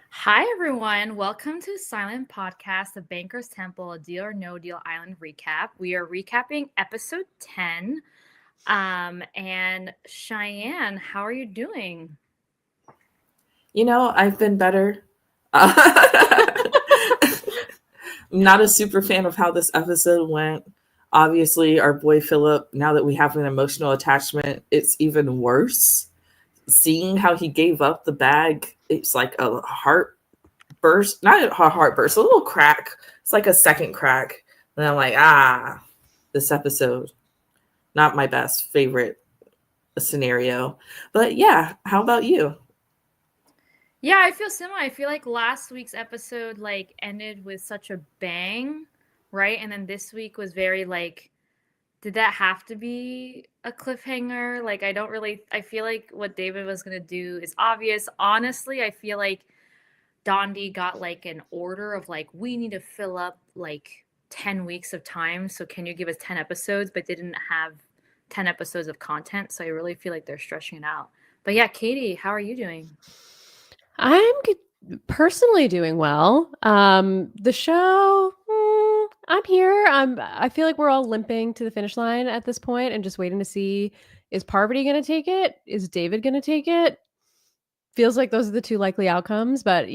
Hi, everyone. Welcome to Silent Podcast, the Banker's Temple, a Deal or No Deal Island recap. We are recapping episode 10. And Cheyenne, how are you doing? I've been better. I'm not a super fan of how this episode went. Obviously, our boy Philip, now that we have an emotional attachment, it's even worse. Seeing how he gave up the bag, it's like a heart burst, not a heart burst, a little crack. It's like a second crack. And I'm like, this episode, not my best favorite scenario. But yeah, how about you? Yeah, I feel similar. I feel like last week's episode ended with such a bang, right? And then this week was very did that have to be a cliffhanger? I feel like what David was going to do is obvious. Honestly, I feel like Dondi got an order of we need to fill up 10 weeks of time. So can you give us 10 episodes? But they didn't have 10 episodes of content. So I really feel like they're stretching it out. But yeah, Katie, how are you doing? I'm personally doing well. The show, I'm here. I feel like we're all limping to the finish line at this point and just waiting to see, is Parvati going to take it? Is David going to take it? Feels like those are the two likely outcomes, but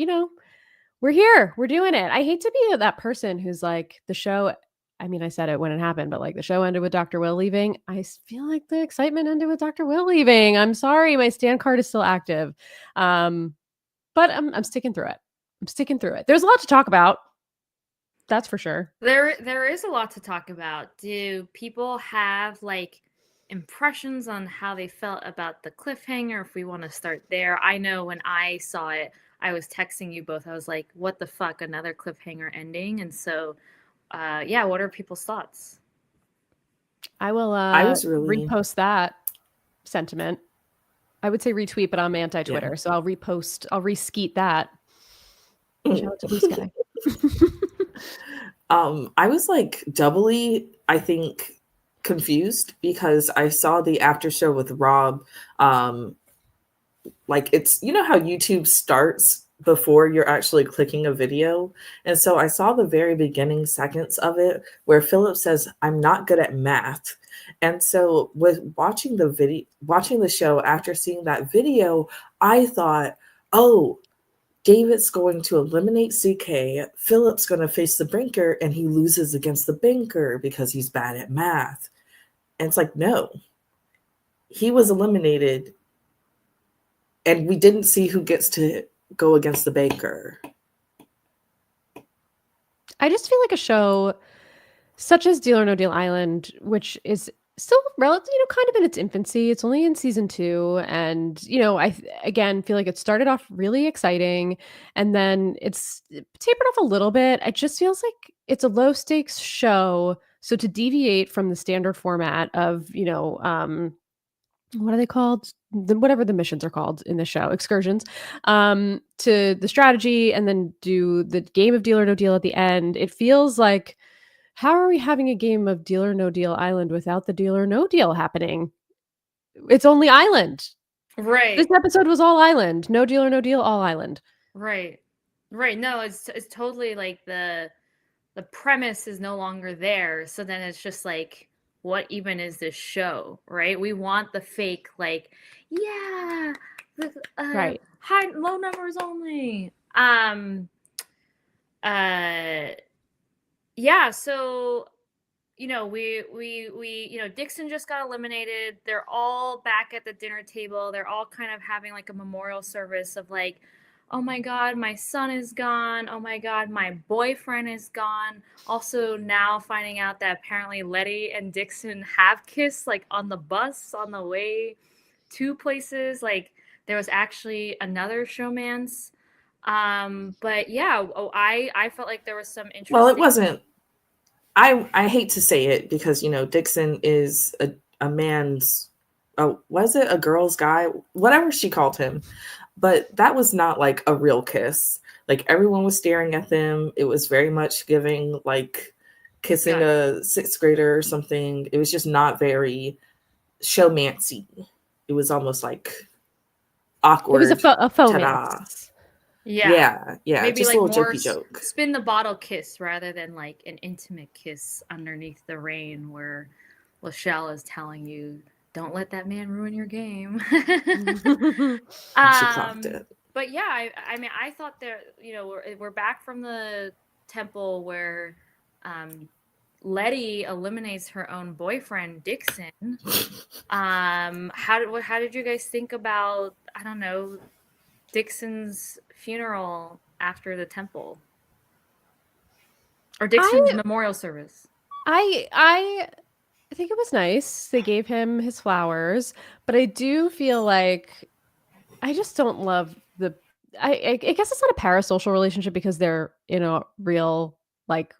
we're here. We're doing it. I hate to be that person who's like the show. I mean, I said it when it happened, but the show ended with Dr. Will leaving. I feel like the excitement ended with Dr. Will leaving. I'm sorry, my stand card is still active. But I'm sticking through it. I'm sticking through it. There's a lot to talk about. That's for sure. There is a lot to talk about. Do people have impressions on how they felt about the cliffhanger? If we want to start there. I know when I saw it, I was texting you both. I was like, what the fuck, another cliffhanger ending? And so yeah, what are people's thoughts? I will I was really repost that sentiment. I would say retweet, but I'm anti-Twitter, yeah. so I'll repost, I'll reskeet that. Shout out to Blue Sky. I was doubly, I think, confused because I saw the after show with Rob. It's how YouTube starts before you're actually clicking a video. And so I saw the very beginning seconds of it where Philip says, "I'm not good at math." And so with watching the show after seeing that video, I thought, oh, David's going to eliminate CK. Philip's going to face the banker, and he loses against the banker because he's bad at math. And it's like, no, he was eliminated, and we didn't see who gets to go against the banker. I just feel like a show such as Deal or No Deal Island, which is still relatively, kind of in its infancy. It's only in season 2. And, I, again, feel like it started off really exciting and then it's tapered off a little bit. It just feels like it's a low stakes show. So to deviate from the standard format of, what are they called? Whatever the missions are called in the show, excursions, to the strategy and then do the game of Deal or No Deal at the end. It feels like, how are we having a game of Deal or No Deal Island without the Deal or No Deal happening? It's only Island. Right. This episode was all Island. No Deal or No Deal, all Island. Right. No, it's totally the premise is no longer there. So then it's just what even is this show, right? We want the fake, yeah, Right. low numbers only. Yeah, so we Dixon just got eliminated. They're all back at the dinner table. They're all kind of having a memorial service of oh my god, my son is gone. Oh my god, my boyfriend is gone. Also now finding out that apparently Letty and Dixon have kissed on the bus on the way to places. There was actually another showmance. But yeah, I felt like there was some interesting. Well, it wasn't. I hate to say it because Dixon is a man's. Oh, was it a girl's guy? Whatever she called him, but that was not a real kiss. Everyone was staring at them. It was very much giving kissing a sixth grader or something. It was just not very showmancy. It was almost awkward. It was a faux romance. Yeah. Yeah, Maybe just a like little more jokey joke. spin the bottle kiss rather than like an intimate kiss underneath the rain where Lachelle is telling you, don't let that man ruin your game. And she clocked um, it. but yeah, I mean, I thought there, you know, we're back from the temple where Letty eliminates her own boyfriend, Dixon. How did you guys think about, I don't know, Dixon's funeral after the temple? Or Dixon's memorial service? I think it was nice. They gave him his flowers, but I do feel like I just don't love the. I guess it's not a parasocial relationship because they're in a real like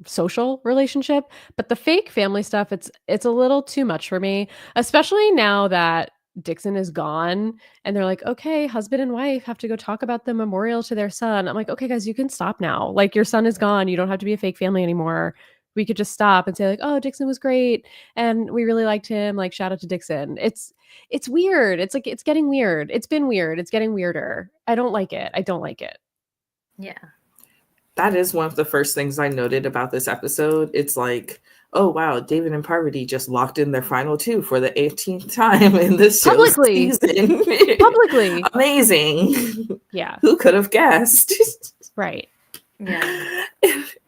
social relationship, but the fake family stuff, it's a little too much for me, especially now that Dixon is gone and they're like, okay, husband and wife have to go talk about the memorial to their son. I'm like, okay, guys, you can stop now. Like, your son is gone. You don't have to be a fake family anymore. We could just stop and say like, oh, Dixon was great and we really liked him. Like, shout out to Dixon. It's weird. It's like, it's getting weird. It's been weird. It's getting weirder. I don't like it. I don't like it. Yeah. That is one of the first things I noted about this episode. It's like, oh wow, David and Parvati just locked in their final two for the 18th time in this show's season. Publicly. Amazing. Yeah. Who could have guessed? Right. Yeah.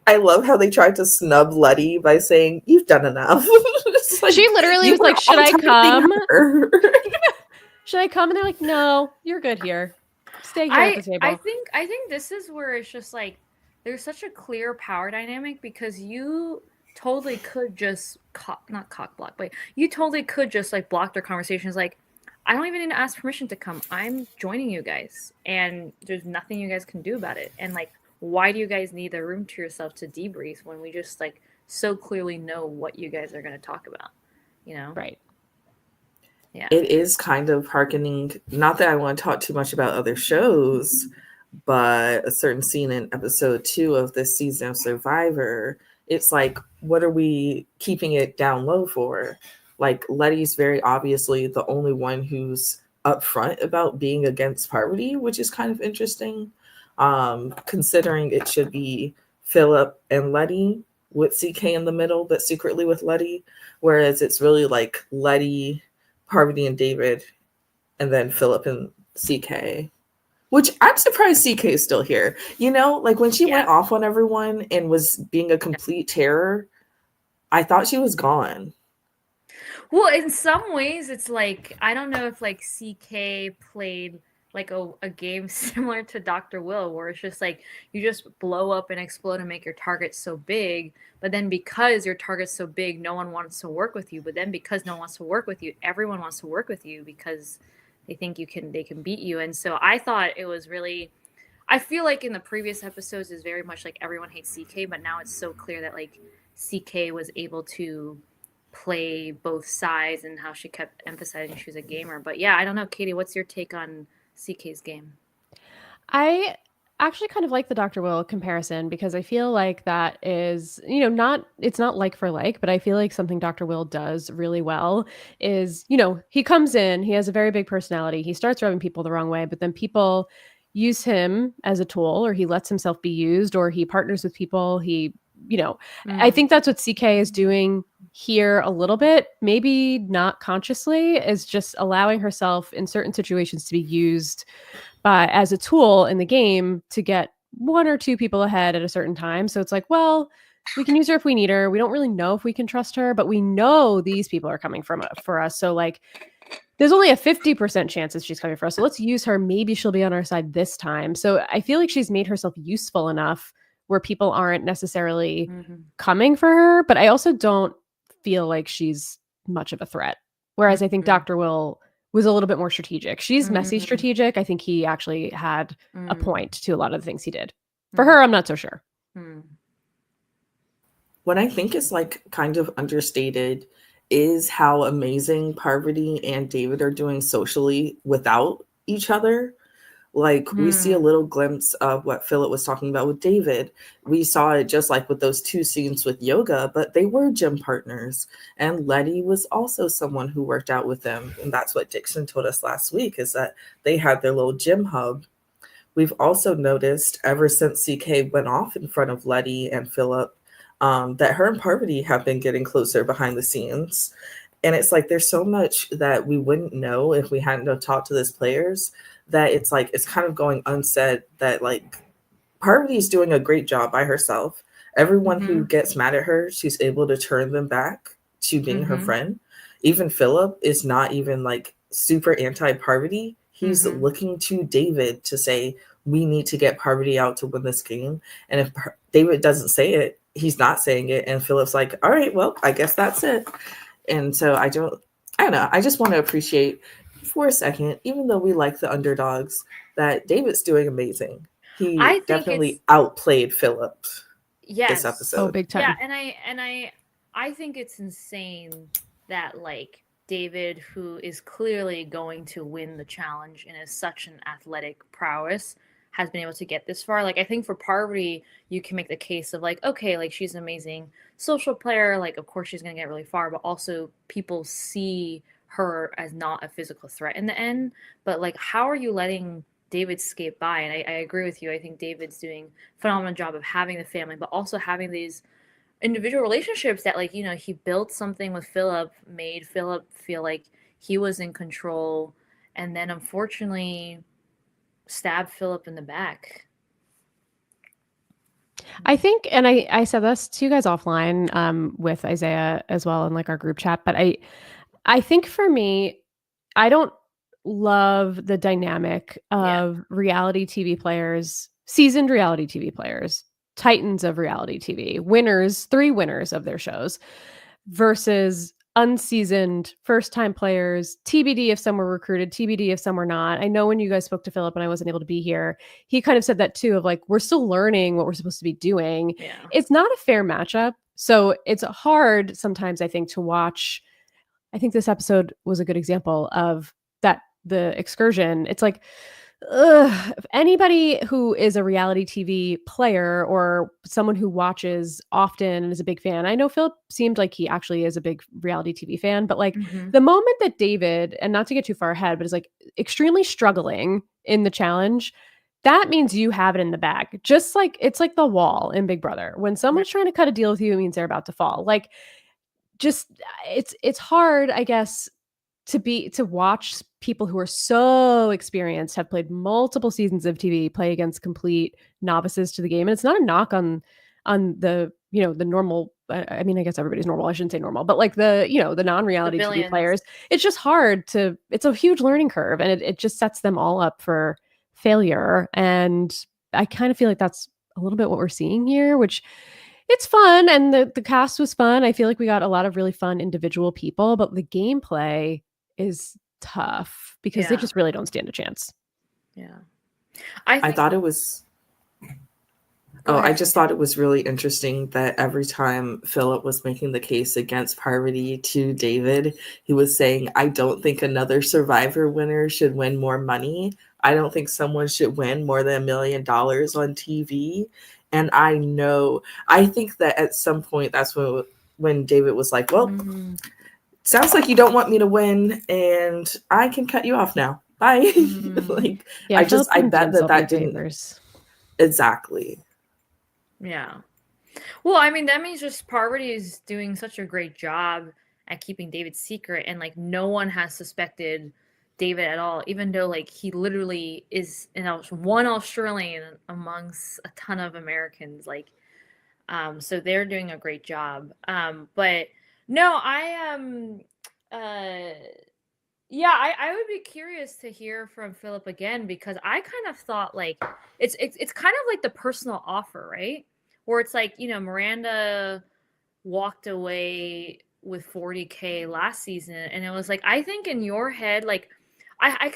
I love how they tried to snub Letty by saying, you've done enough. Like, she literally was like, should I come? Should I come? And they're like, no, you're good here. Stay here at the table. I think this is where it's just like, there's such a clear power dynamic because you totally could just not cock block, but you totally could just like block their conversations. Like, I don't even need to ask permission to come. I'm joining you guys, and there's nothing you guys can do about it. And like, why do you guys need the room to yourself to debrief when we just like so clearly know what you guys are going to talk about? You know, right? Yeah, it is kind of hearkening. Not that I want to talk too much about other shows, but a certain scene in episode 2 of this season of Survivor, it's like, what are we keeping it down low for? Like, Letty's very obviously the only one who's upfront about being against Parvati, which is kind of interesting, considering it should be Philip and Letty with CK in the middle, but secretly with Letty, whereas it's really like Letty, Parvati, and David, and then Philip and CK. Which I'm surprised CK is still here. You know, like when she went off on everyone and was being a complete terror, I thought she was gone. Well, in some ways, it's like, I don't know if like CK played like a game similar to Dr. Will, where it's just like you just blow up and explode and make your target so big, but then because your target's so big, no one wants to work with you. But then because no one wants to work with you, everyone wants to work with you because they think they can beat you. And so I thought it was really, I feel like in the previous episodes is very much like everyone hates CK, but now it's so clear that like CK was able to play both sides and how she kept emphasizing she was a gamer. But yeah, I don't know, Katie, what's your take on CK's game? I actually kind of like the Dr. Will comparison because I feel like that is, you know, it's not like for like, but I feel like something Dr. Will does really well is, you know, he comes in, he has a very big personality, he starts rubbing people the wrong way, but then people use him as a tool, or he lets himself be used, or he partners with people. He, you know, I think that's what CK is doing here a little bit, maybe not consciously, is just allowing herself in certain situations to be used as a tool in the game to get one or two people ahead at a certain time. So it's like, well, we can use her if we need her. We don't really know if we can trust her, but we know these people are coming for us. So like, there's only a 50% chance that she's coming for us. So let's use her. Maybe she'll be on our side this time. So I feel like she's made herself useful enough where people aren't necessarily coming for her. But I also don't feel like she's much of a threat. Whereas I think Dr. Will was a little bit more strategic. She's messy strategic. I think he actually had a point to a lot of the things he did. For her, I'm not so sure. What I think is like kind of understated is how amazing Parvati and David are doing socially without each other. Like we see a little glimpse of what Philip was talking about with David. We saw it just like with those two scenes with yoga, but they were gym partners. And Letty was also someone who worked out with them. And that's what Dixon told us last week, is that they had their little gym hub. we've also noticed ever since CK went off in front of Letty and Philip, that her and Parvati have been getting closer behind the scenes. And it's like there's so much that we wouldn't know if we hadn't have talked to these players, that it's like it's kind of going unsaid that like Parvati's doing a great job by herself. Everyone who gets mad at her, she's able to turn them back to being her friend. Even Philip is not even like super anti-Parvati. He's looking to David to say, we need to get Parvati out to win this game. And if David doesn't say it, he's not saying it. And Philip's like, all right, well, I guess that's it. And so I don't know. I just want to appreciate for a second, even though we like the underdogs, that David's doing amazing. He definitely outplayed Philip this episode. Oh, big time. Yeah, and I think it's insane that like David, who is clearly going to win the challenge and is such an athletic prowess, has been able to get this far. Like, I think for Parvati, you can make the case of like, okay, like she's an amazing social player. Like, of course she's going to get really far, but also people see her as not a physical threat in the end. But like, how are you letting David skate by? And I agree with you. I think David's doing a phenomenal job of having the family, but also having these individual relationships that, like, you know, he built something with Philip, made Philip feel like he was in control, and then unfortunately stabbed Philip in the back. I think, and I said this to you guys offline with Isaiah as well in like our group chat, but I think for me, I don't love the dynamic of reality TV players, seasoned reality TV players, titans of reality TV, winners, 3 winners of their shows, versus unseasoned first-time players, TBD if some were recruited, TBD if some were not. I know when you guys spoke to Philip and I wasn't able to be here, he kind of said that too, of like, we're still learning what we're supposed to be doing. Yeah. It's not a fair matchup. So it's hard sometimes, I think, to watch. I think this episode was a good example of that, the excursion. It's like, if anybody who is a reality TV player or someone who watches often and is a big fan, I know Philip seemed like he actually is a big reality TV fan, but like the moment that David, and not to get too far ahead, but is like extremely struggling in the challenge, that means you have it in the bag. Just like it's like the wall in Big Brother. When someone's trying to cut a deal with you, it means they're about to fall. Like, just it's hard, I guess, to watch people who are so experienced, have played multiple seasons of TV, play against complete novices to the game. And it's not a knock on the, you know, the normal, I mean, I guess everybody's normal. I shouldn't say normal, but like the, you know, the non-reality TV players, it's just hard to, it's a huge learning curve, and it just sets them all up for failure. And I kind of feel like that's a little bit what we're seeing here, which it's fun. And the cast was fun. I feel like we got a lot of really fun individual people, but the gameplay is tough because they just really don't stand a chance. Yeah. I thought it was, I just thought it was really interesting that every time Philip was making the case against Parvati to David, he was saying, I don't think another Survivor winner should win more money. I don't think someone should win more than $1 million on TV. And I think that at some point that's when David was like, well, sounds like you don't want me to win, and I can cut you off now. Bye. Like, yeah, I bet that didn't. Favors. Exactly. Yeah. Well, I mean, that means just Parvati is doing such a great job at keeping David's secret, and like no one has suspected David at all, even though like he literally is, you know, one Australian amongst a ton of Americans. Like, so they're doing a great job. But no, I would be curious to hear from Philip again, because I kind of thought like it's kind of like the personal offer, right? Where it's like, you know, Miranda walked away with $40K last season, and it was like, I think in your head, like I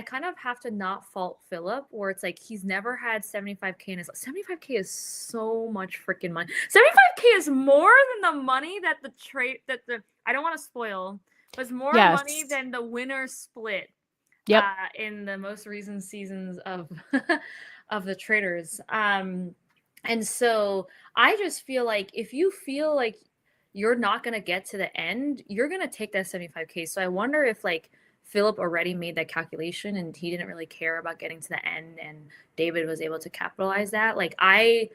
kind of have to not fault Philip, where it's like he's never had 75K in his life. 75K is so much freaking money. 75K is more than the money that I don't want to spoil, but it's more money than the winner split. Yep. In the most recent seasons of of the Traders. And so I just feel like if you feel like you're not going to get to the end, you're going to take that 75K. So I wonder if like Philip already made that calculation and he didn't really care about getting to the end, and David was able to capitalize that. Like, I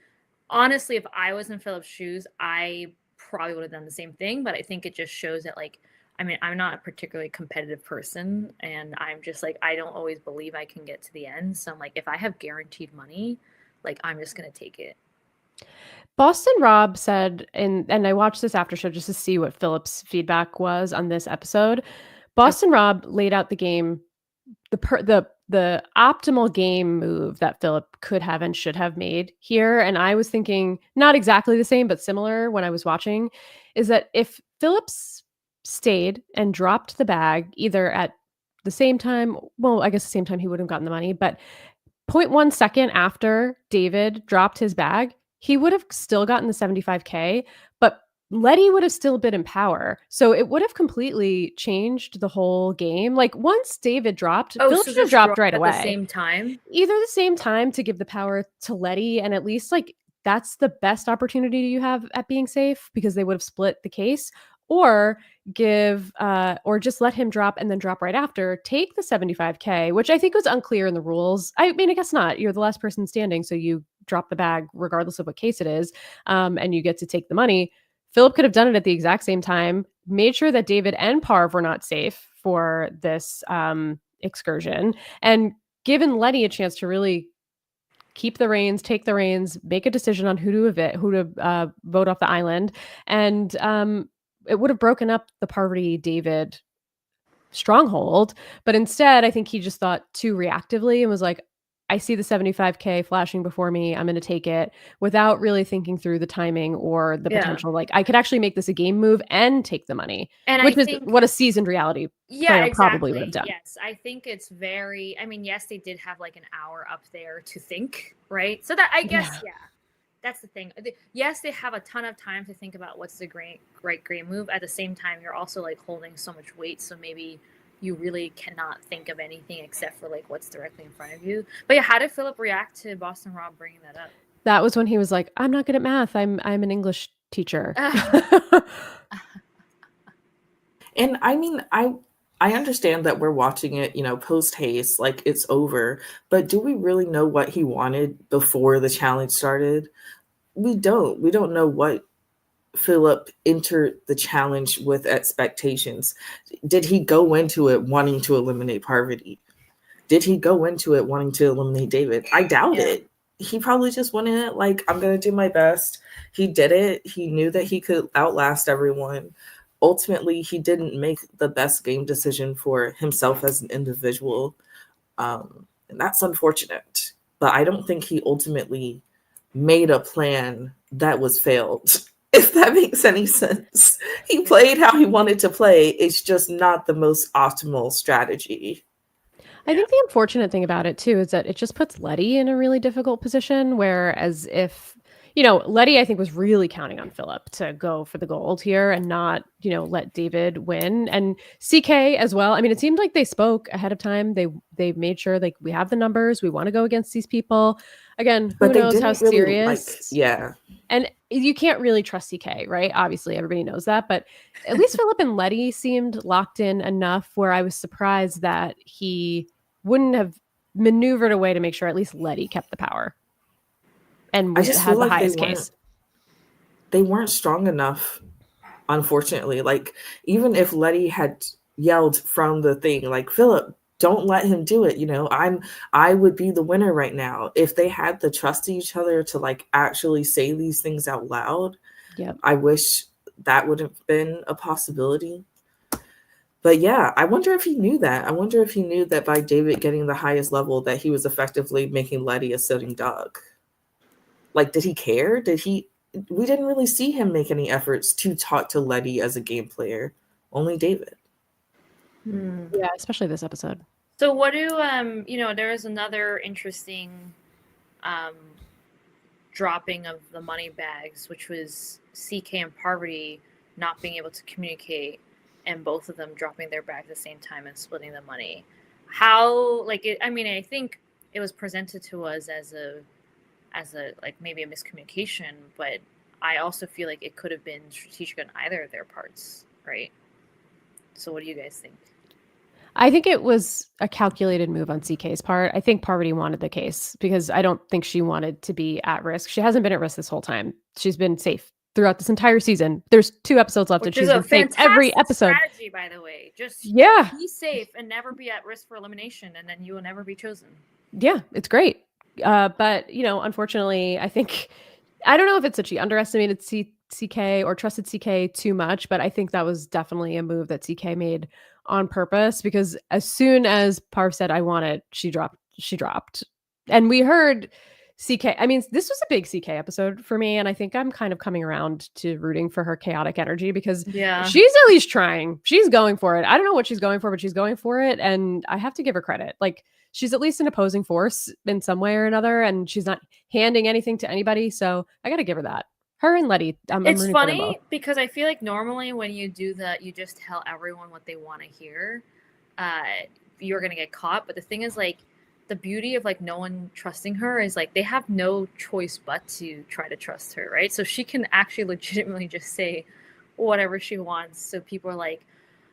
honestly, if I was in Philip's shoes, I probably would have done the same thing. But I think it just shows that, like, I mean, I'm not a particularly competitive person, and I'm just like, I don't always believe I can get to the end. So I'm like, if I have guaranteed money, like, I'm just gonna take it. Boston Rob said, and I watched this after show just to see what Philip's feedback was on this episode. Boston Rob laid out the game, the optimal game move that Philip could have and should have made here. And I was thinking not exactly the same, but similar when I was watching, is that if Phillips stayed and dropped the bag either at the same time, well, I guess the same time he would have gotten the money, but 0.1 second after David dropped his bag, he would have still gotten the 75K, but Letty would have still been in power. So it would have completely changed the whole game. Like, once David dropped, Philip should have dropped right away. At the same time? Either the same time to give the power to Letty, and at least, like, that's the best opportunity you have at being safe because they would have split the case, or or just let him drop and then drop right after, take the 75K, which I think was unclear in the rules. I mean, I guess not. You're the last person standing, so you drop the bag regardless of what case it is, and you get to take the money. Philip could have done it at the exact same time, made sure that David and Parv were not safe for this excursion, and given Letty a chance to really keep the reins, take the reins, make a decision on who to vote off the island, and it would have broken up the Parvati David stronghold. But instead, I think he just thought too reactively and was like, I see the 75K flashing before me, I'm going to take it, without really thinking through the timing or the potential. Like, I could actually make this a game move and take the money, and which is what a seasoned reality player probably would have done. Yes, I think it's very, I mean, yes, they did have like an hour up there to think, right? So that, I guess, that's the thing. Yes, they have a ton of time to think about what's the right great move. At the same time, you're also like holding so much weight, so maybe you really cannot think of anything except for like what's directly in front of you. But yeah, how did Philip react to Boston Rob bringing that up? That was when he was like, I'm not good at math. I'm an English teacher. And I mean, I understand that we're watching it, post haste, like it's over. But do we really know what he wanted before the challenge started? We don't. We don't know what Philip entered the challenge with expectations. Did he go into it wanting to eliminate Parvati? Did he go into it wanting to eliminate David? I doubt it. He probably just went in it like, I'm going to do my best. He did it. He knew that he could outlast everyone. Ultimately, he didn't make the best game decision for himself as an individual. And that's unfortunate. But I don't think he ultimately made a plan that was failed. If that makes any sense. He played how he wanted to play. It's just not the most optimal strategy. I think the unfortunate thing about it too is that it just puts Letty in a really difficult position, whereas if, Letty, I think, was really counting on Philip to go for the gold here and not, let David win. And CK as well. I mean, it seemed like they spoke ahead of time. They made sure, like, we have the numbers. We want to go against these people. Again, who knows how serious? And you can't really trust CK, right? Obviously, everybody knows that. But at least Philip and Letty seemed locked in enough where I was surprised that he wouldn't have maneuvered a way to make sure at least Letty kept the power. And I just feel like the highest case. They weren't strong enough, unfortunately. Like, even if Letty had yelled from the thing, like, Philip, don't let him do it. I would be the winner right now. If they had the trust in each other to like actually say these things out loud, I wish that would have been a possibility. But yeah, I wonder if he knew that. I wonder if he knew that by David getting the highest level that he was effectively making Letty a sitting duck. Like, did he care? We didn't really see him make any efforts to talk to Letty as a game player. Only David. Yeah, especially this episode. So what do there was another interesting dropping of the money bags, which was CK and Parvati not being able to communicate and both of them dropping their bag at the same time and splitting the money. How, like, I think it was presented to us as a like maybe a miscommunication, but I also feel like it could have been strategic on either of their parts, right? So what do you guys think? I think it was a calculated move on CK's part. I think Parvati wanted the case because I don't think she wanted to be at risk. She hasn't been at risk this whole time. She's been safe throughout this entire season. There's 2 episodes left, Which and is she's a been safe every fantastic episode. strategy, by the way. Just Yeah, be safe and never be at risk for elimination, and then you will never be chosen. yeah, it's great. But you know, unfortunately, I think I don't know if it's that she underestimated CK or trusted CK too much, but I think that was definitely a move that CK made on purpose because as soon as Parv said I want it, she dropped. And we heard CK. I mean, this was a big CK episode for me, and I think I'm kind of coming around to rooting for her chaotic energy because Yeah. she's at least trying. She's going for it. I don't know what she's going for, but she's going for it, and I have to give her credit. Like she's at least an opposing force in some way or another, and she's not handing anything to anybody. So I got to give her that. Her and Letty. I'm It's rooting for them funny both. because I feel like normally when you do that, you just tell everyone what they want to hear. You're gonna get caught. But the thing is, like, the beauty of like no one trusting her is like they have no choice but to try to trust her, right? So she can actually legitimately just say whatever she wants. So people are like,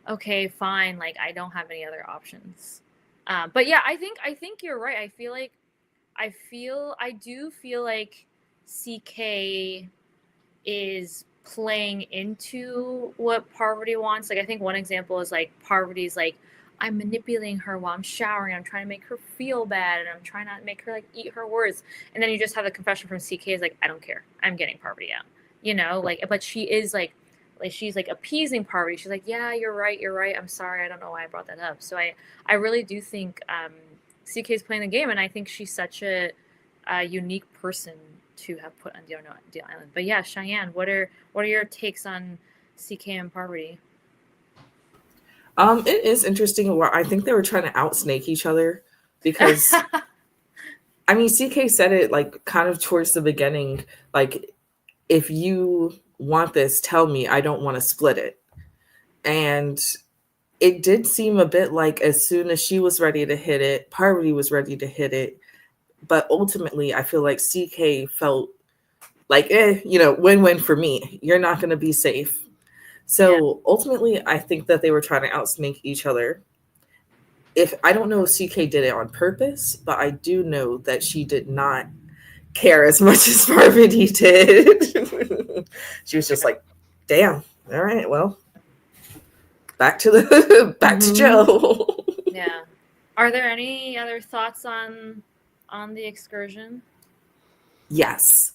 okay, fine. Like I don't have any other options. But yeah, I think you're right. I do feel like CK is playing into what Parvati wants. Like I think one example is like Parvati's like, I'm manipulating her while I'm showering. I'm trying to make her feel bad, and I'm trying not to make her like eat her words. And then you just have the confession from CK is like, I don't care. I'm getting Parvati out. You know, like, but she is like she's like appeasing Parvati. She's like, yeah, you're right. I'm sorry. I don't know why I brought that up. So I really do think CK is playing the game, and I think she's such a unique person to have put on the island. But yeah, Cheyenne, what are your takes on CK and Parvati? It is interesting. I think they were trying to outsnake each other because, I mean, CK said it like kind of towards the beginning, like, if you want this, tell me. I don't want to split it. And it did seem a bit like as soon as she was ready to hit it, Parvati was ready to hit it. But ultimately, I feel like CK felt like, win-win for me. You're not going to be safe. So ultimately, I think that they were trying to outsnake each other. I don't know if CK did it on purpose, but I do know that she did not care as much as Parvati did. She was just like, damn, all right, well, back to Joe. Yeah. Are there any other thoughts on the excursion? Yes.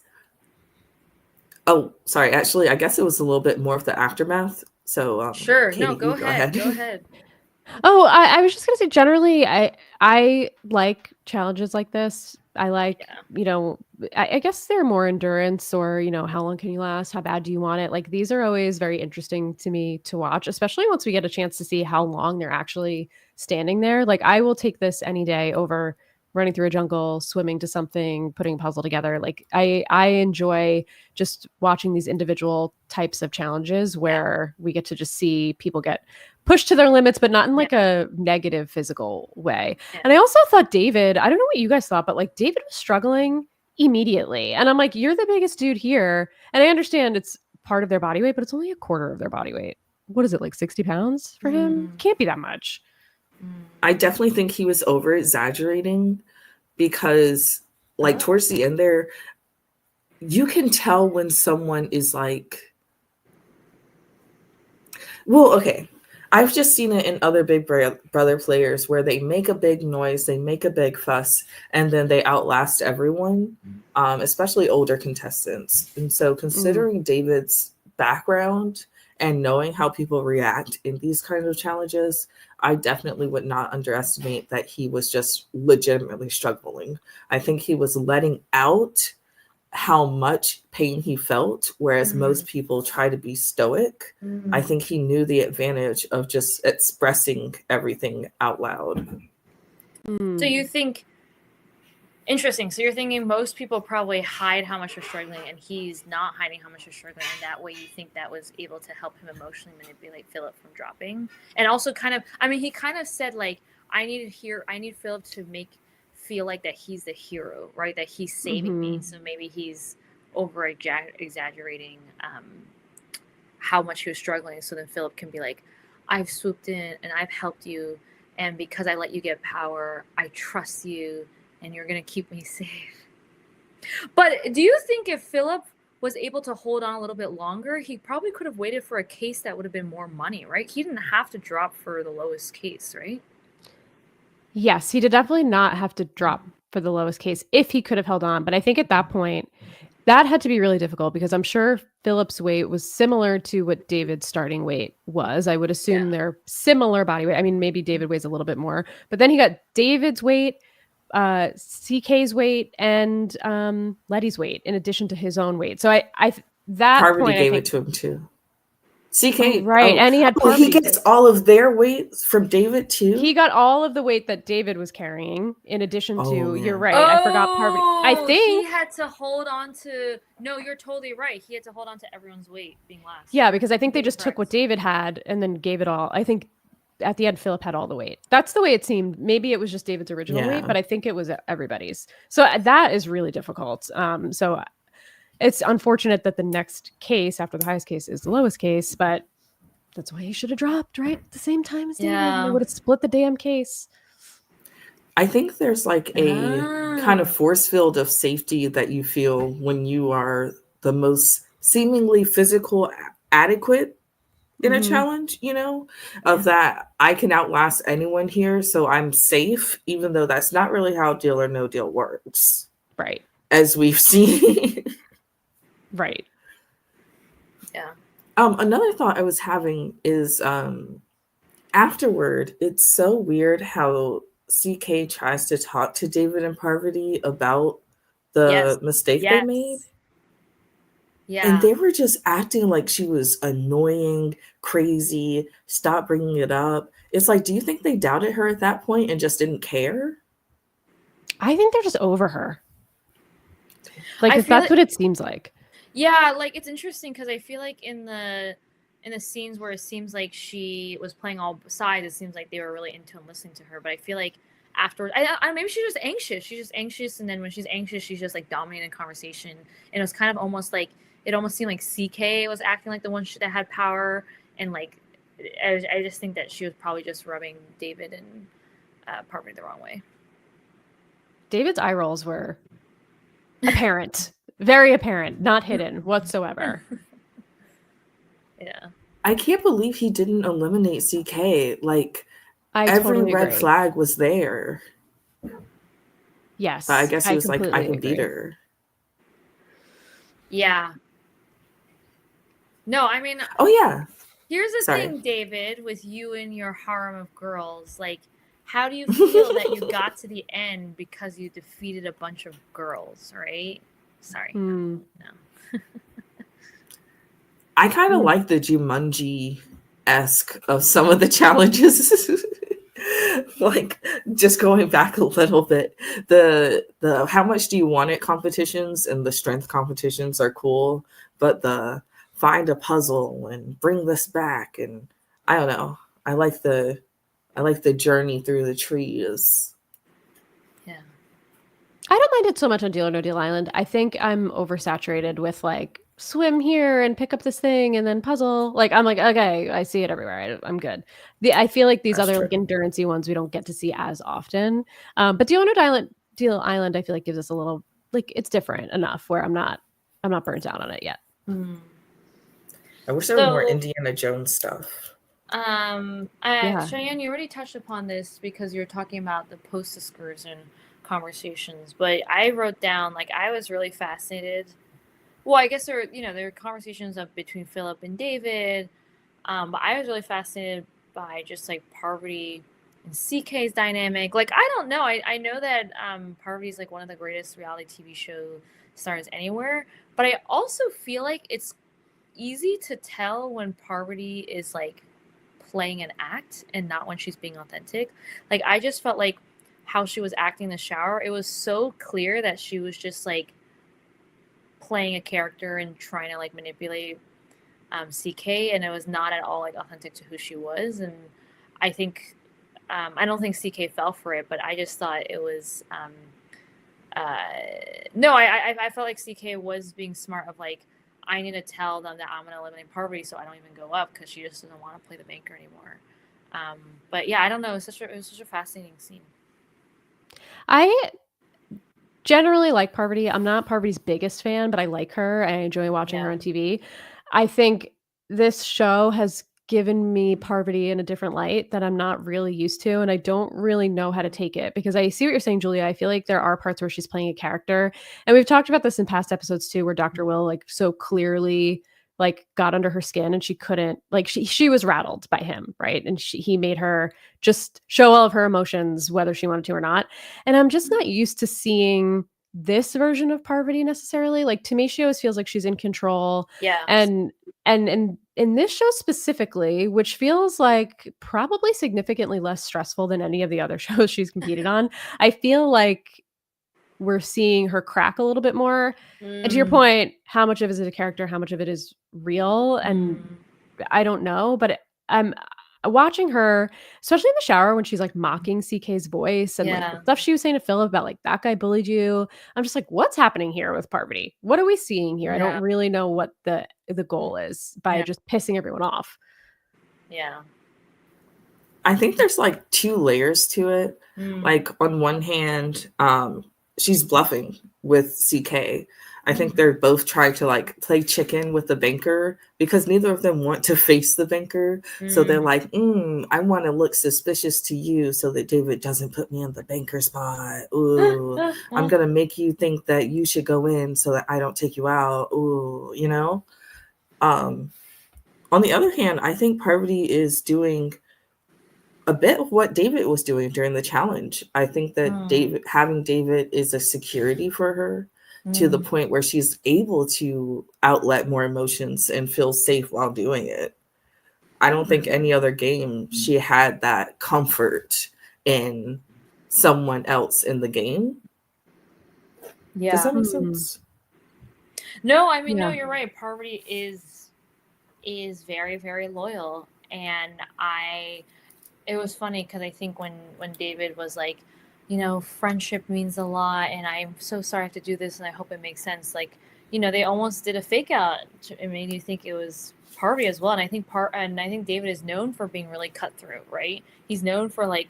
Oh, sorry. Actually, I guess it was a little bit more of the aftermath. So, sure. Katie, No, go ahead. Go ahead. Oh, I was just gonna say generally, I like challenges like this. I like, I guess they're more endurance or, how long can you last? How bad do you want it? Like these are always very interesting to me to watch, especially once we get a chance to see how long they're actually standing there. Like I will take this any day over running through a jungle, swimming to something, putting a puzzle together. Like I enjoy just watching these individual types of challenges where we get to just see people get pushed to their limits, but not in like a negative physical way. And I also thought David, I don't know what you guys thought, but like David was struggling immediately. And I'm like, you're the biggest dude here. And I understand it's part of their body weight, but it's only a quarter of their body weight. What is it, like 60 pounds for him? Can't be that much. I definitely think he was over exaggerating because like towards the end there, you can tell when someone is like, well, okay. I've just seen it in other Big Brother players where they make a big noise, they make a big fuss, and then they outlast everyone, especially older contestants. And so considering David's background and knowing how people react in these kinds of challenges, I definitely would not underestimate that he was just legitimately struggling. I think he was letting out how much pain he felt, whereas most people try to be stoic. I think he knew the advantage of just expressing everything out loud. So you think, interesting. So you're thinking most people probably hide how much they're struggling, and he's not hiding how much they're struggling, and that way you think that was able to help him emotionally manipulate Philip from dropping. And also kind of, I mean, he kind of said like, I need Philip to feel like that he's the hero, right? That he's saving me. So maybe he's over exaggerating how much he was struggling. So then Philip can be like, I've swooped in and I've helped you and because I let you get power, I trust you, and you're gonna keep me safe. But do you think if Philip was able to hold on a little bit longer, he probably could have waited for a case that would have been more money, right? He didn't have to drop for the lowest case, right? Yes, he did definitely not have to drop for the lowest case if he could have held on. But I think at that point, that had to be really difficult because I'm sure Philip's weight was similar to what David's starting weight was. I would assume they're similar body weight. I mean, maybe David weighs a little bit more, but then he got David's weight, CK's weight, and Letty's weight in addition to his own weight. So that Parvati point, gave I it think, to him too. CK, right, and he had oh, he Parvati. gets all of their weight from David too. He got all of the weight that David was carrying, in addition to, you're right, Oh, I forgot Parvati. I think he had to hold on to, no, you're totally right. He had to hold on to everyone's weight being last. Yeah, because I think they just took what David had and then gave it all. I think at the end, Philip had all the weight. That's the way it seemed. Maybe it was just David's original weight, but I think it was everybody's. So that is really difficult. So it's unfortunate that the next case after the highest case is the lowest case, but that's why he should have dropped right at the same time as David. They would have split the damn case. I think there's like a kind of force field of safety that you feel when you are the most seemingly physical adequate in a challenge, you know, of that I can outlast anyone here, so I'm safe, even though that's not really how Deal or No Deal works. Right. As we've seen. Right. Yeah. Another thought I was having is afterward, it's so weird how CK tries to talk to David and Parvati about the mistake they made. Yeah. And they were just acting like she was annoying, crazy, stop bringing it up. It's like, do you think they doubted her at that point and just didn't care? I think they're just over her. Like, if that's what it seems like. Yeah, like, it's interesting because I feel like in the scenes where it seems like she was playing all sides, it seems like they were really into and listening to her. But I feel like afterwards, maybe she's just anxious. She's just anxious, and then when she's anxious, she's just like dominating the conversation. And it was kind of almost like, it almost seemed like CK was acting like the one that had power, and like I just think that she was probably just rubbing David and Parvati the wrong way. David's eye rolls were apparent, very apparent, not hidden whatsoever. Yeah. I can't believe he didn't eliminate CK. Like, every totally red agree. flag was there. Yes. But I guess he was like, I can beat her. Yeah. No, I mean, oh yeah. Here's the thing, David, with you and your harem of girls. Like, how do you feel that you got to the end because you defeated a bunch of girls, right? Sorry. No. I kind of like the Jumanji-esque of some of the challenges. Like, just going back a little bit, the how much do you want it competitions and the strength competitions are cool, but the find a puzzle and bring this back, and I don't know. I like the journey through the trees. Yeah. I don't mind it so much on Deal or No Deal Island. I think I'm oversaturated with like swim here and pick up this thing and then puzzle. Like, I'm like, okay, I see it everywhere. I'm good. I feel like these other like endurance-y ones we don't get to see as often. But Deal or No Deal Island, I feel like gives us a little, like, it's different enough where I'm not burnt out on it yet. I wish there were more Indiana Jones stuff. Cheyenne, you already touched upon this because you're talking about the post-excursion conversations, but I wrote down, like, I was really fascinated. Well, I guess there were conversations between Philip and David, but I was really fascinated by just like Parvati and CK's dynamic. Like, I don't know. I know that Parvati's like one of the greatest reality TV show stars anywhere, but I also feel like it's easy to tell when Parvati is like playing an act and not when she's being authentic. Like, I just felt like how she was acting in the shower, it was so clear that she was just like playing a character and trying to like manipulate CK, and it was not at all like authentic to who she was. And I think I don't think CK fell for it, but I just thought it was no, I felt like CK was being smart of like, I need to tell them that I'm going to eliminate Parvati so I don't even go up because she just doesn't want to play the banker anymore. But yeah, I don't know. It was such a fascinating scene. I generally like Parvati. I'm not Parvati's biggest fan, but I like her. I enjoy watching her Yeah. on TV. I think this show has given me Parvati in a different light that I'm not really used to, and I don't really know how to take it because I see what you're saying, Julia. I feel like there are parts where she's playing a character, and we've talked about this in past episodes too, where Dr. Will like so clearly like got under her skin and she couldn't like she was rattled by him, right? And he made her just show all of her emotions whether she wanted to or not. And I'm just not used to seeing this version of Parvati necessarily. Like to me, she always feels like she's in control. Yeah. And in this show specifically, which feels like probably significantly less stressful than any of the other shows she's competed on, I feel like we're seeing her crack a little bit more. And to your point, how much of it is a character, how much of it is real? And I don't know, but I'm watching her, especially in the shower when she's like mocking CK's voice and like the stuff she was saying to Philip about like that guy bullied you. I'm just like, what's happening here with Parvati? What are we seeing here? I don't really know what the goal is by just pissing everyone off. Yeah. I think there's like two layers to it. Like on one hand, she's bluffing with CK. I think they're both trying to like play chicken with the banker because neither of them want to face the banker. So they're like, I want to look suspicious to you so that David doesn't put me in the banker spot. Ooh, I'm going to make you think that you should go in so that I don't take you out. Ooh, you know? On the other hand, I think Parvati is doing a bit of what David was doing during the challenge. I think that having David is a security for her to the point where she's able to outlet more emotions and feel safe while doing it. I don't think any other game she had that comfort in someone else in the game. Yeah. Does that make sense? No, I mean, no, you're right. Parvati is very, very loyal. And it was funny because I think when David was like, you know, friendship means a lot and I'm so sorry I have to do this and I hope it makes sense. Like, you know, they almost did a fake out. It made you think it was Parvati as well. And I think David is known for being really cutthroat, right? He's known for like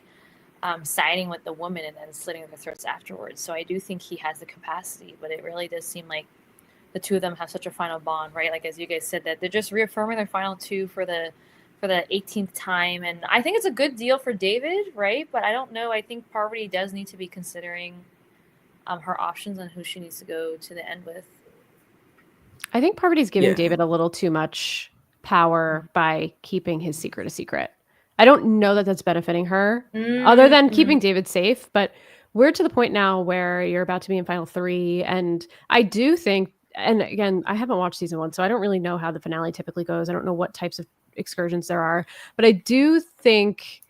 siding with the woman and then slitting their throats afterwards. So I do think he has the capacity, but it really does seem like the two of them have such a final bond, right? Like as you guys said, that they're just reaffirming their final two for the 18th time. And I think it's a good deal for David, right? But I don't know. I think Parvati does need to be considering her options on who she needs to go to the end with. I think Parvati's giving David a little too much power by keeping his secret a secret. I don't know that that's benefiting her other than keeping David safe, but we're to the point now where you're about to be in final 3. And I do think, and again, I haven't watched season 1, so I don't really know how the finale typically goes. I don't know what types of excursions there are, but I do think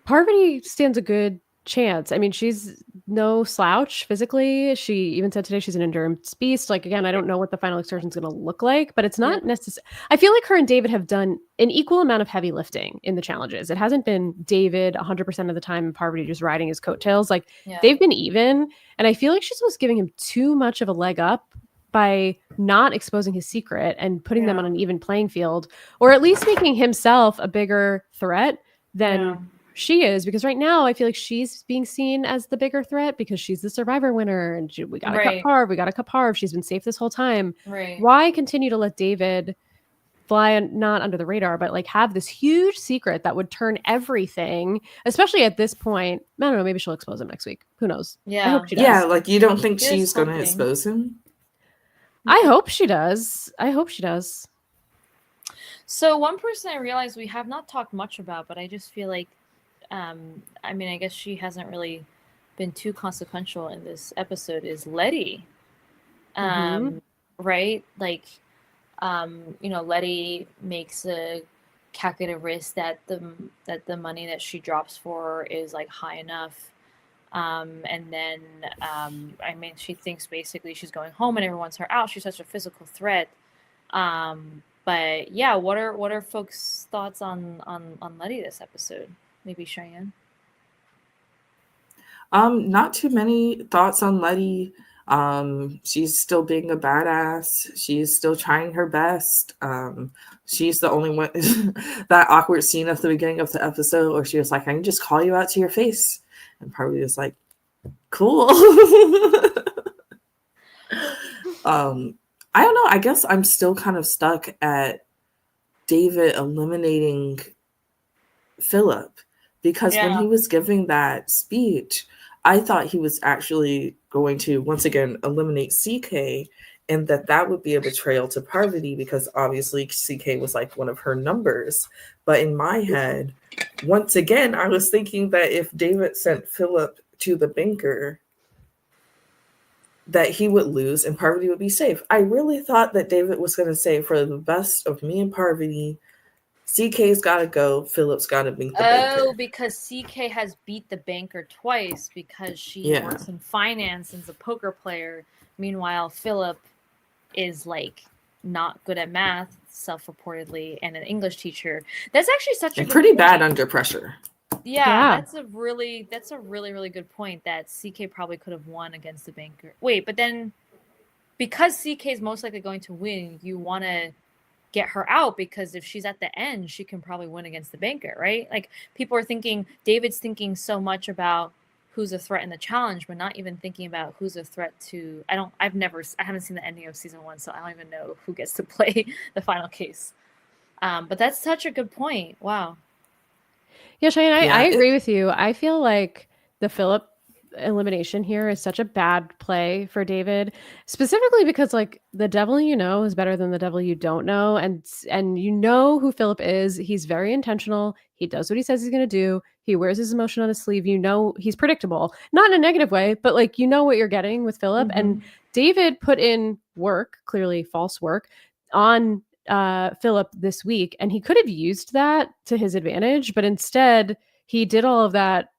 Parvati stands a good chance. I mean, she's no slouch physically. She even said today she's an endurance beast. Like, again, I don't know what the final excursion is going to look like, but it's not necessary. I feel like her and David have done an equal amount of heavy lifting in the challenges. It hasn't been David 100% of the time and Parvati just riding his coattails. Like, they've been even. And I feel like she's almost giving him too much of a leg up by not exposing his secret and putting them on an even playing field, or at least making himself a bigger threat than she is. Because right now I feel like she's being seen as the bigger threat because she's the Survivor winner and we got to cut Parv. We got to cut Parv. She's been safe this whole time. Why continue to let David fly not under the radar, but like have this huge secret that would turn everything, especially at this point? I don't know. Maybe she'll expose him next week. Who knows? I hope she does. Yeah. Like, you don't think she's going to expose him? I hope she does. So one person I realized we have not talked much about, but I just feel like, I mean, I guess she hasn't really been too consequential in this episode is Letty. Right? Like, you know, Letty makes a calculated risk that the money that she drops for is like high enough. And then, I mean, she thinks basically she's going home and everyone wants her out. She's such a physical threat. But yeah, what are folks' thoughts on Letty this episode? Maybe Cheyenne? Not too many thoughts on Letty. She's still being a badass. She's still trying her best. She's the only one. That awkward scene at the beginning of the episode where she was like, I can just call you out to your face. And Parvati was like, cool. I don't know. I guess I'm still kind of stuck at David eliminating Philip, because when he was giving that speech, I thought he was actually going to once again eliminate CK, and that would be a betrayal to Parvati, because obviously CK was like one of her numbers. But in my head, once again, I was thinking that if David sent Philip to the banker, that he would lose and Parvati would be safe. I really thought that David was going to say, for the best of me and Parvati, CK's got to go, Philip's got to beat the banker. Oh, because CK has beat the banker twice because she works in finance and is a poker player. Meanwhile, Philip is like not good at math, self-reportedly, and an English teacher. That's actually such a pretty bad under pressure. Yeah, that's a really good point, that CK probably could have won against the banker. Wait, but then because CK is most likely going to win, you want to get her out, because if she's at the end, she can probably win against the banker, right? Like, people are thinking, David's thinking so much about who's a threat in the challenge, but not even thinking about who's a threat to, I haven't seen the ending of season 1, so I don't even know who gets to play the final case. But that's such a good point. Wow. Yeah, Cheyenne, I agree with you. I feel like the Philip elimination here is such a bad play for David, specifically because like the devil you know is better than the devil you don't know, and you know who Philip is. He's very intentional. He does what he says he's going to do. He wears his emotion on his sleeve. You know, he's predictable, not in a negative way, but like, you know what you're getting with Philip. And David put in work, clearly false work, on Philip this week, and he could have used that to his advantage, but instead he did all of that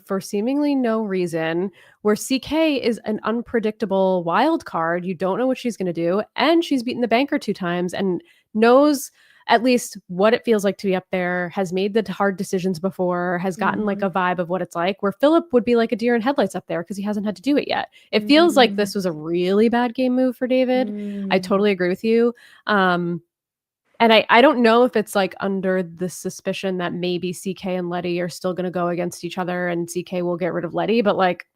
for seemingly no reason, where CK is an unpredictable wild card. You don't know what she's going to do, and she's beaten the banker 2 times and knows at least what it feels like to be up there, has made the hard decisions before, has gotten like a vibe of what it's like, where Philip would be like a deer in headlights up there because he hasn't had to do it yet. It feels like this was a really bad game move for David. I totally agree with you. And I don't know if it's like under the suspicion that maybe CK and Letty are still going to go against each other and CK will get rid of Letty, but like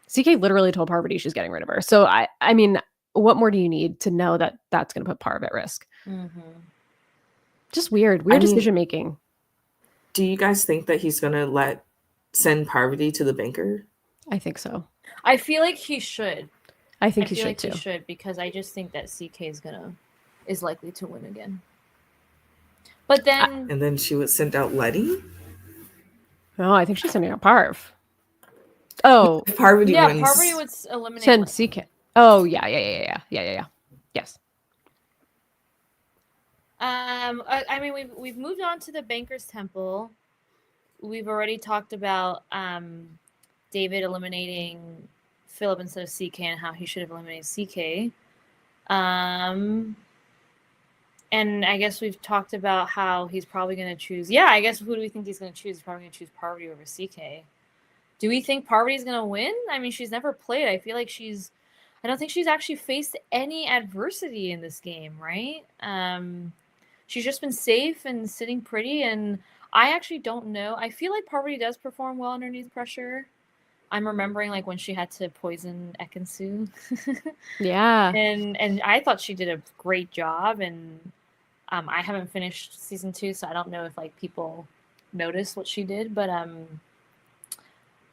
CK literally told Parvati she's getting rid of her. So I mean, what more do you need to know that that's going to put Parv at risk? Just weird decision making. Do you guys think that he's going to send Parvati to the banker? I think so. I feel like he should. I think he should too. He should, because I just think that CK is likely to win again. But then... and then she would send out Letty? No, I think she's sending out Parv. Oh. If Parvati wins. Parvati would eliminate send Letty. CK. Oh, yeah. Yes. I mean, we've moved on to the Banker's Temple. We've already talked about David eliminating Philip instead of CK and how he should have eliminated CK. And I guess we've talked about how he's probably going to choose. Yeah, I guess who do we think he's going to choose? He's probably going to choose Parvati over CK. Do we think Parvati's going to win? I mean, she's never played. I feel like I don't think she's actually faced any adversity in this game, right? She's just been safe and sitting pretty, and I actually don't know. I feel like Parvati does perform well underneath pressure. I'm remembering like when she had to poison Ekansu. Yeah. And I thought she did a great job, and I haven't finished season 2, so I don't know if like people noticed what she did, but yeah,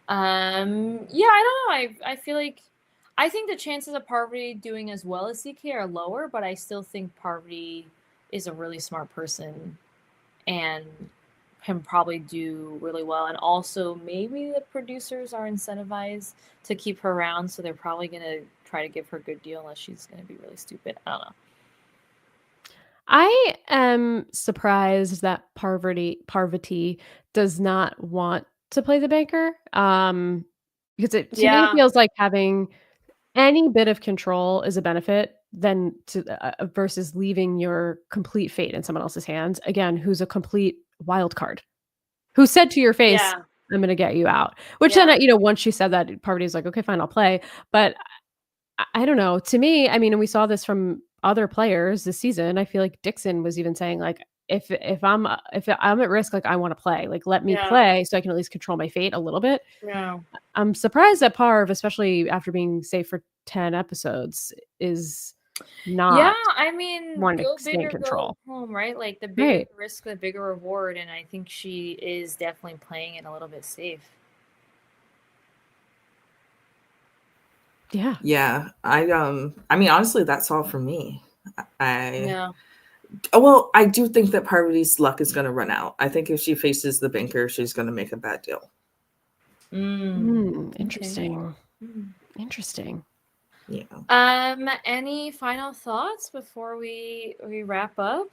I don't know. I feel like I think the chances of Parvati doing as well as CK are lower, but I still think Parvati is a really smart person and can probably do really well. And also maybe the producers are incentivized to keep her around, so they're probably going to try to give her a good deal unless she's going to be really stupid. I don't know. I am surprised that Parvati does not want to play the banker. Because it to me feels like having any bit of control is a benefit than versus leaving your complete fate in someone else's hands. Again, who's a complete wild card, who said to your face, I'm going to get you out. Which then, once she said that, Parvati's like, okay, fine, I'll play. But I don't know. To me, I mean, and we saw this from other players this season. I feel like Dixon was even saying like, if I'm at risk, like I want to play, like let me play so I can at least control my fate a little bit. Yeah. I'm surprised that Parv, especially after being safe for 10 episodes, is not. Yeah, I mean, wanting to go stay in big or control. go home, right? Like the bigger Right. the risk, the bigger reward, and I think she is definitely playing it a little bit safe. Yeah. Yeah. I mean, honestly, that's all for me. Yeah. Well, I do think that Parvati's luck is going to run out. I think if she faces the banker, she's going to make a bad deal. Interesting. Okay. Interesting. Yeah. Any final thoughts before we wrap up?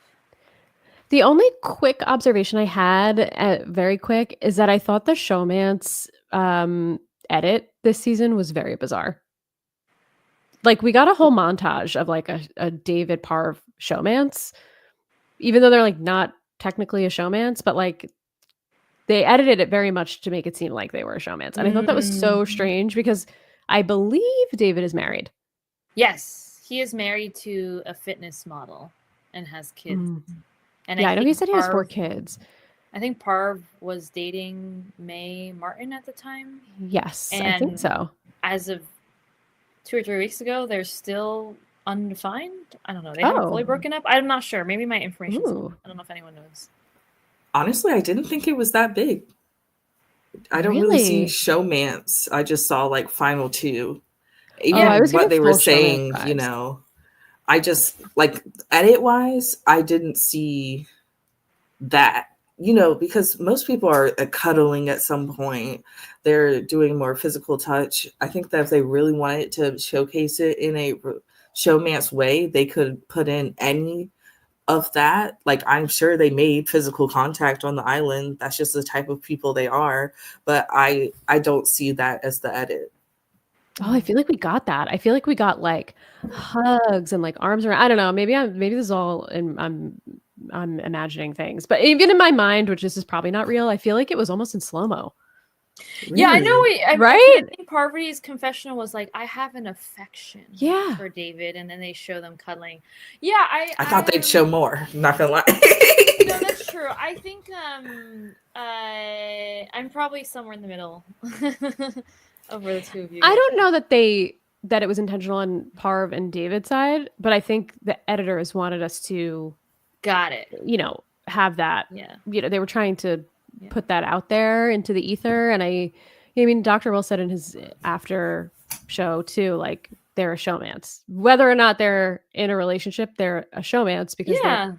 The only quick observation I had, very quick, is that I thought the showmance edit this season was very bizarre. Like we got a whole montage of like a David Parv showmance, even though they're like not technically a showmance, but like they edited it very much to make it seem like they were a showmance. And I thought that was so strange because I believe David is married. Yes, he is married to a fitness model and has kids. And yeah, I know he said he has 4 kids. I think Parv was dating Mae Martin at the time. Yes, and I think so. As of 2 or 3 weeks ago, they're still undefined. I don't know. They haven't fully broken up. I'm not sure. Maybe my information. I don't know if anyone knows. Honestly, I didn't think it was that big. I don't really see showmance. I just saw like final 2. Even what they were saying, you know, I just like edit wise, I didn't see that, you know, because most people are cuddling at some point. They're doing more physical touch. I think that if they really wanted to showcase it in a showmance way, they could put in any of that. Like I'm sure they made physical contact on the island. That's just the type of people they are. But I don't see that as the edit. Oh, I feel like we got that. I feel like we got like hugs and like arms around. I don't know. Maybe this is all, and I'm imagining things. But even in my mind, which this is probably not real, I feel like it was almost in slow-mo. Really? Yeah, I know. Right? I think Parvati's confessional was like, I have an affection for David, and then they show them cuddling. Yeah, I thought they'd show more. Not gonna lie. No, that's true. I think I'm probably somewhere in the middle over the two of you. I don't know that it was intentional on Parv and David's side, but I think the editors wanted us to you know, have that. Yeah. You know, they were trying to put that out there into the ether. And I mean, Dr. Will said in his after show too, like they're a showmance. Whether or not they're in a relationship, they're a showmance because they're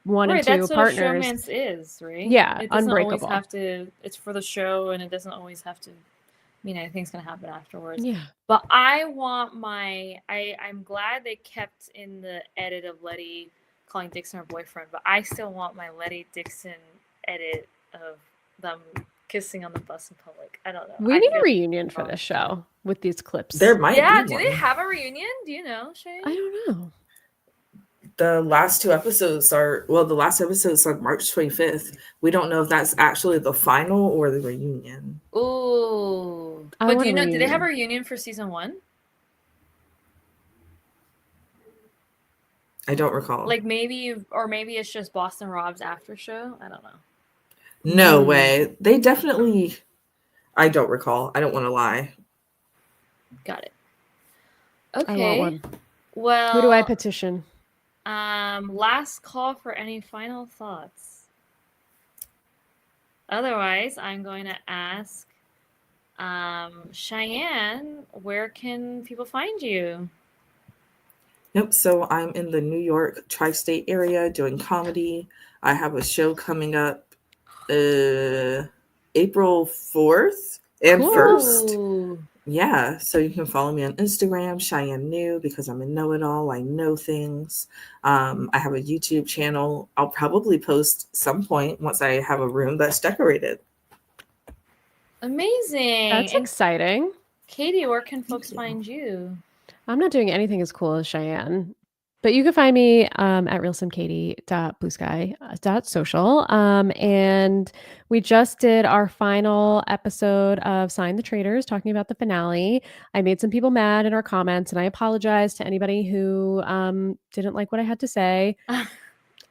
1 and 2 that's partners. What a showmance is, right? Yeah, it doesn't unbreakable. Always have to. It's for the show, and it doesn't always have to. I mean, anything's gonna happen afterwards. Yeah. But I want I'm glad they kept in the edit of Letty calling Dixon her boyfriend, but I still want my Letty Dixon edit of them kissing on the bus in public. I don't know. We need a reunion for this show with these clips. There might be one. Do they have a reunion? Do you know, Shay? I don't know. The last 2 episodes are the last episode's on March 25th. We don't know if that's actually the final or the reunion. Ooh. But do you know, do they have a reunion for season 1? I don't recall. Like maybe it's just Boston Rob's after show. I don't know. No way. They definitely. I don't recall. I don't want to lie. Got it. Okay. I want one. Well, who do I petition? Last call for any final thoughts. Otherwise, I'm going to ask Cheyenne, where can people find you? Yep. So I'm in the New York tri-state area doing comedy. I have a show coming up April 4th and 1st. Yeah. So you can follow me on Instagram, Cheyenne New, because I'm a know-it-all. I know things. I have a YouTube channel. I'll probably post some point once I have a room that's decorated. Amazing. That's exciting. Katie, where can folks find you? I'm not doing anything as cool as Cheyenne. But you can find me at realsimkatie.bluesky.social. And we just did our final episode of Sign the Traitors, talking about the finale. I made some people mad in our comments, and I apologize to anybody who didn't like what I had to say.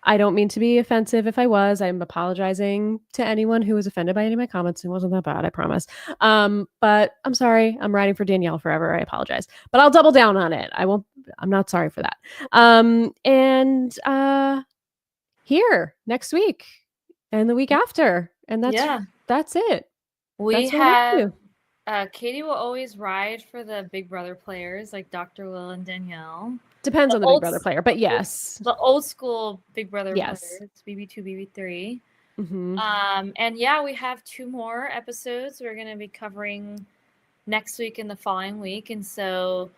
I don't mean to be offensive if I was. I'm apologizing to anyone who was offended by any of my comments. It wasn't that bad, I promise. But I'm sorry. I'm writing for Danielle forever. I apologize. But I'll double down on it. I'm not sorry for that. And here next week and the week after. And that's it. We That's what I'm up have Katie will always ride for the Big Brother players like Dr. Will and Danielle. Depends on the Big Brother player, but yes. The old school Big Brother Yes. players, BB2, BB3. Mm-hmm. And yeah, we have 2 more episodes we're going to be covering next week and the following week. And so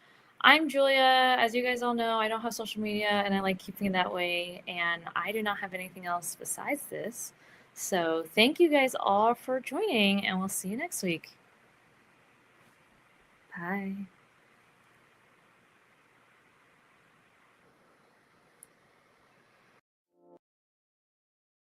I'm Julia. As you guys all know, I don't have social media and I like keeping it that way. And I do not have anything else besides this. So thank you guys all for joining, and we'll see you next week. Bye.